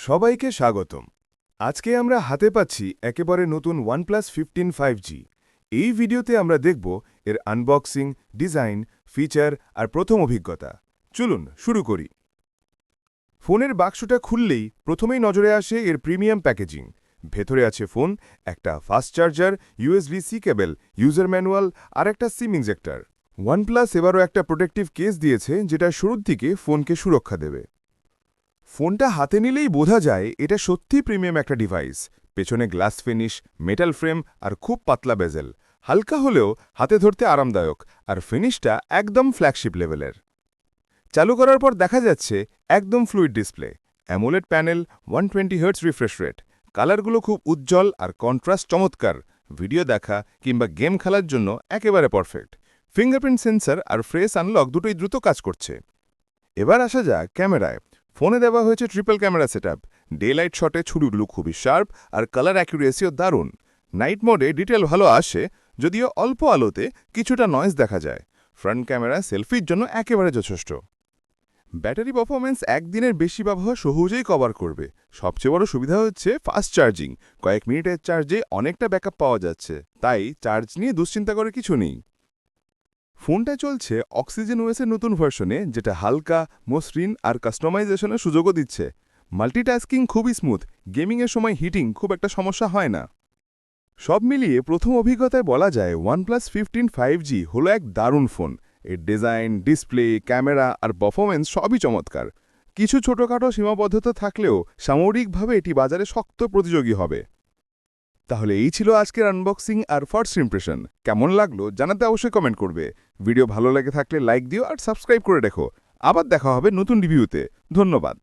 সবাইকে স্বাগতম। আজকে আমরা হাতে পাচ্ছি একেবারে নতুন OnePlus 15 5G। এই ভিডিওতে আমরা দেখব এর আনবক্সিং, ডিজাইন, ফিচার আর প্রথম অভিজ্ঞতা। চলুন শুরু করি। ফোনের বাক্সটা খুললেই প্রথমেই নজরে আসে এর প্রিমিয়াম প্যাকেজিং। ভেতরে আছে ফোন, একটা ফাস্ট চার্জার, USB-C কেবল, ইউজার ম্যানুয়াল আর একটা সিম ইনজেক্টর। OnePlus এবারও একটা প্রোটেক্টিভ কেস দিয়েছে যেটা শুরুর দিকে ফোনকে সুরক্ষা দেবে। ফোনটা হাতে নিলেই বোঝা যায় এটা সত্যিই প্রিমিয়াম একটা ডিভাইস। পেছনে গ্লাস ফিনিশ, মেটাল ফ্রেম আর খুব পাতলা বেজেল, হালকা হলেও হাতে ধরতে আরামদায়ক, আর ফিনিশটা একদম ফ্ল্যাগশিপ লেভেলের। চালু করার পর দেখা যাচ্ছে একদম fluid display, AMOLED panel, 120 hertz refresh rate, কালারগুলো খুব উজ্জ্বল আর কন্ট্রাস্ট চমৎকার। ভিডিও দেখা কিংবা গেম খেলার জন্য একেবারে পারফেক্ট। ফিঙ্গারপ্রিন্ট সেন্সর আর ফেস আনলক দুটোই দ্রুত কাজ করছে। এবার আসা যাক ক্যামেরায়। ফোনে দেওয়া হয়েছে triple camera setup. Day light শটে ছবিগুলো খুবই শার্প আর কালার অ্যাকুরেসিও দারুণ। নাইট মোডে ডিটেল ভালো আসে, যদিও অল্প আলোতে কিছুটা নয়েজ দেখা যায়। ফ্রন্ট ক্যামেরা সেলফির জন্য একেবারে যথেষ্ট। ব্যাটারি পারফরমেন্স একদিনের বেশি ব্যবহার সহজেই কভার করবে। সবচেয়ে বড় সুবিধা হচ্ছে ফাস্ট চার্জিং। কয়েক মিনিটের চার্জে অনেকটা ব্যাকআপ পাওয়া যাচ্ছে, তাই চার্জ নিয়ে দুশ্চিন্তা করে কিছু নেই। ফোনটা চলছে অক্সিজেন ওএসের নতুন ভার্সনে, যেটা হালকা, মসৃণ আর কাস্টমাইজেশনের সুযোগও দিচ্ছে। মাল্টিটাস্কিং খুবই স্মুথ, গেমিংয়ের সময় হিটিং খুব একটা সমস্যা হয় না। সব মিলিয়ে প্রথম অভিজ্ঞতায় বলা যায় OnePlus 15 5G হলো এক দারুণ ফোন। এর ডিজাইন, ডিসপ্লে, ক্যামেরা আর পারফরমেন্স সবই চমৎকার। কিছু ছোটখাটো সীমাবদ্ধতা থাকলেও সামরিকভাবে এটি বাজারে শক্ত প্রতিযোগী হবে। তাহলে এই ছিল আজকের আনবক্সিং আর ফার্স্ট ইমপ্রেশন। কেমন লাগলো জানাতে অবশ্যই কমেন্ট করবে। ভিডিও ভালো লেগে থাকলে লাইক দিও আর সাবস্ক্রাইব করে রেখো। আবার দেখা হবে নতুন রিভিউতে। ধন্যবাদ।